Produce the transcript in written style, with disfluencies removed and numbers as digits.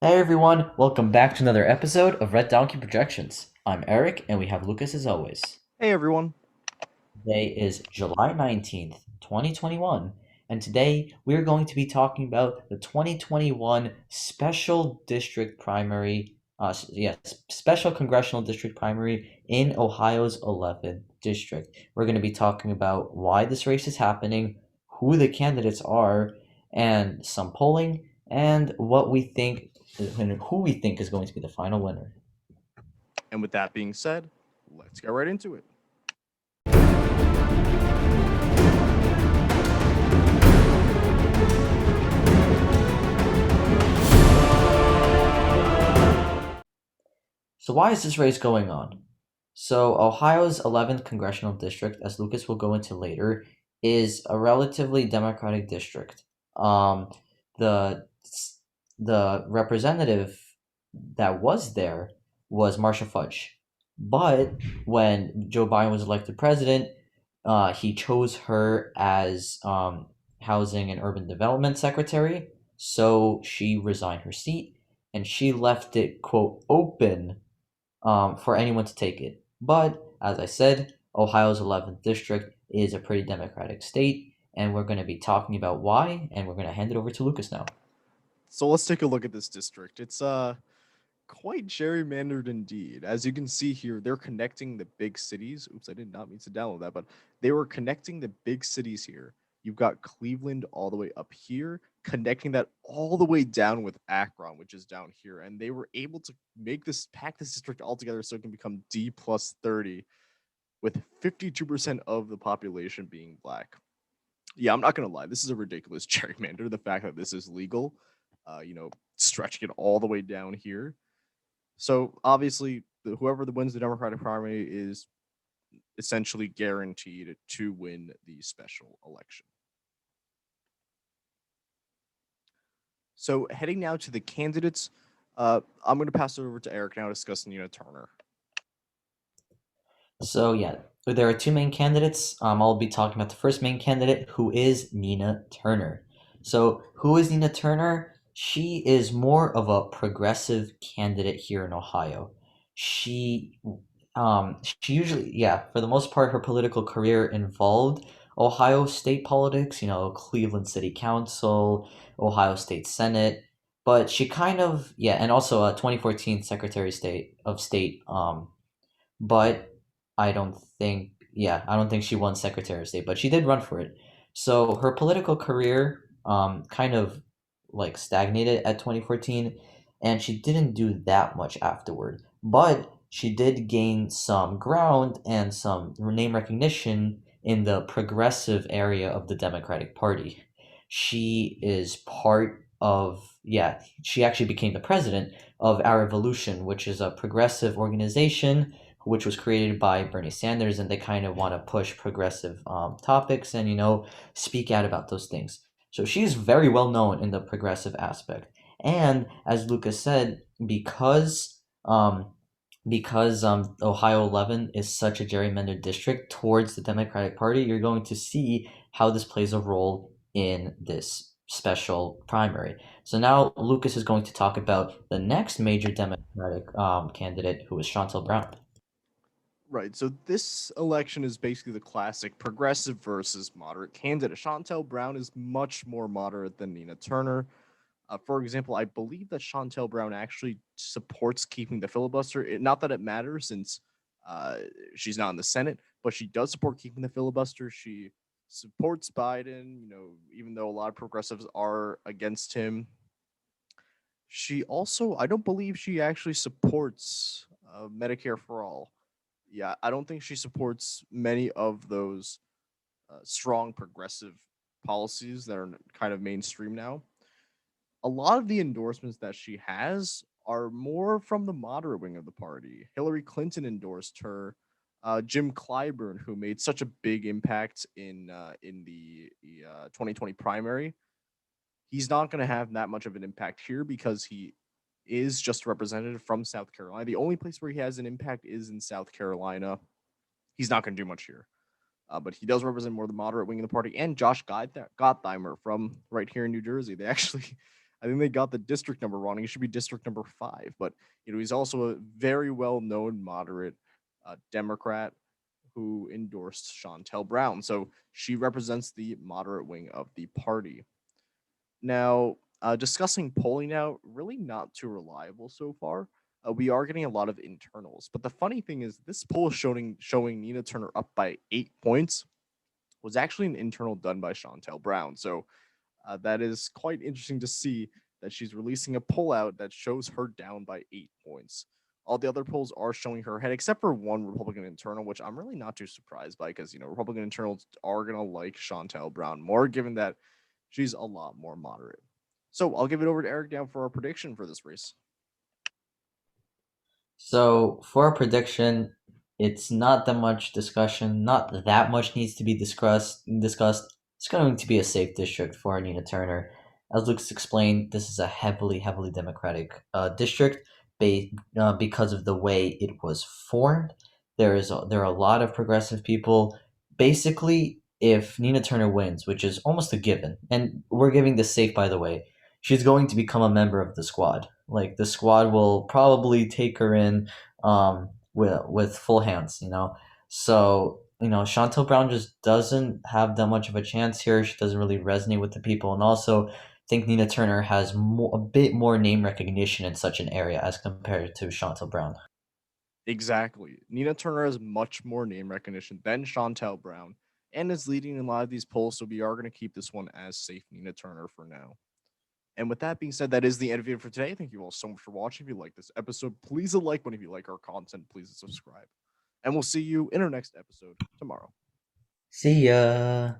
Hey everyone, welcome back to another episode of Red Donkey Projections. I'm Eric, and we have Lucas as always. Hey everyone. Today is July 19th, 2021, and today we're going to be talking about the 2021 Special District Primary, Special Congressional District Primary in Ohio's 11th District. We're going to be talking about why this race is happening, who the candidates are, and some polling, and what we think and who we think is going to be the final winner. And with that being said, let's get right into it. So why is this race going on? So Ohio's 11th congressional district, as Lucas will go into later, is a relatively Democratic district. Um, the the representative that was there was Marcia Fudge, but when Joe Biden was elected president, he chose her as housing and urban development secretary. So she resigned her seat and she left it quote open for anyone to take it. But as I said, Ohio's 11th district is a pretty Democratic state, and we're going to be talking about why, and we're going to hand it over to Lucas now. So let's take a look at this district. It's quite gerrymandered indeed. As you can see here, they're connecting the big cities. Oops, I did not mean to download that, but they were connecting the big cities here. You've got Cleveland all the way up here, connecting that all the way down with Akron, which is down here. And they were able to make this pack this district all together so it can become D plus 30, with 52% of the population being black. Yeah, I'm not gonna lie, this is a ridiculous gerrymander. The fact that this is legal, stretching it all the way down here. So obviously, whoever wins the Democratic primary is essentially guaranteed to win the special election. So heading now to the candidates, I'm going to pass it over to Eric now to discuss Nina Turner. So, yeah, there are two main candidates. I'll be talking about the first main candidate, who is Nina Turner. So, who is Nina Turner? She is more of a progressive candidate here in Ohio. She she usually, yeah, for the most part, her political career involved Ohio state politics, Cleveland City Council, Ohio State Senate, but she kind of, yeah, and also a 2014 Secretary of State, but I don't think she won Secretary of State, but she did run for it. So her political career kind of like stagnated at 2014, and she didn't do that much afterward. But she did gain some ground and some name recognition in the progressive area of the Democratic Party. She is part of, yeah, she actually became the president of Our Revolution, which is a progressive organization which was created by Bernie Sanders, and they kind of want to push progressive topics and speak out about those things. So she's very well known in the progressive aspect, and as Lucas said, because Ohio 11 is such a gerrymandered district towards the Democratic Party, you're going to see how this plays a role in this special primary. So now Lucas is going to talk about the next major Democratic candidate, who is Shontel Brown. Right. So this election is basically the classic progressive versus moderate candidate. Shontel Brown is much more moderate than Nina Turner. For example, I believe that Shontel Brown actually supports keeping the filibuster. Not that it matters since she's not in the Senate, but she does support keeping the filibuster. She supports Biden, even though a lot of progressives are against him. She also, I don't believe she actually supports Medicare for all. Yeah, I don't think she supports many of those strong progressive policies that are kind of mainstream now. A lot of the endorsements that she has are more from the moderate wing of the party. Hillary Clinton endorsed her. Jim Clyburn, who made such a big impact in the 2020 primary, he's not going to have that much of an impact here because he is just a representative from South Carolina. The only place where he has an impact is in South Carolina. He's not going to do much here. But he does represent more the moderate wing of the party. And Josh Gottheimer from right here in New Jersey. They actually I think they got the district number wrong. He should be district number 5. But he's also a very well-known moderate Democrat who endorsed Shontel Brown. So she represents the moderate wing of the party. Now, discussing polling now, really not too reliable so far. We are getting a lot of internals, but the funny thing is, this poll showing Nina Turner up by 8 points was actually an internal done by Shontel Brown. So that is quite interesting to see that she's releasing a poll out that shows her down by 8 points. All the other polls are showing her ahead, except for one Republican internal, which I'm really not too surprised by because, Republican internals are going to like Shontel Brown more, given that she's a lot more moderate. So I'll give it over to Eric now for our prediction for this race. So for a prediction, it's not that much discussion. Not that much needs to be discussed. It's going to be a safe district for Nina Turner. As Lucas explained, this is a heavily Democratic district because of the way it was formed. There are a lot of progressive people. Basically, if Nina Turner wins, which is almost a given, and we're giving this safe by the way, she's going to become a member of the squad. Like the squad will probably take her in with full hands, So, Shontel Brown just doesn't have that much of a chance here. She doesn't really resonate with the people. And also, I think Nina Turner has a bit more name recognition in such an area as compared to Shontel Brown. Exactly. Nina Turner has much more name recognition than Shontel Brown and is leading in a lot of these polls, so we are going to keep this one as safe Nina Turner for now. And with that being said, that is the end of it for today. Thank you all so much for watching. If you like this episode, please a like one. If you like our content, please subscribe. And we'll see you in our next episode tomorrow. See ya.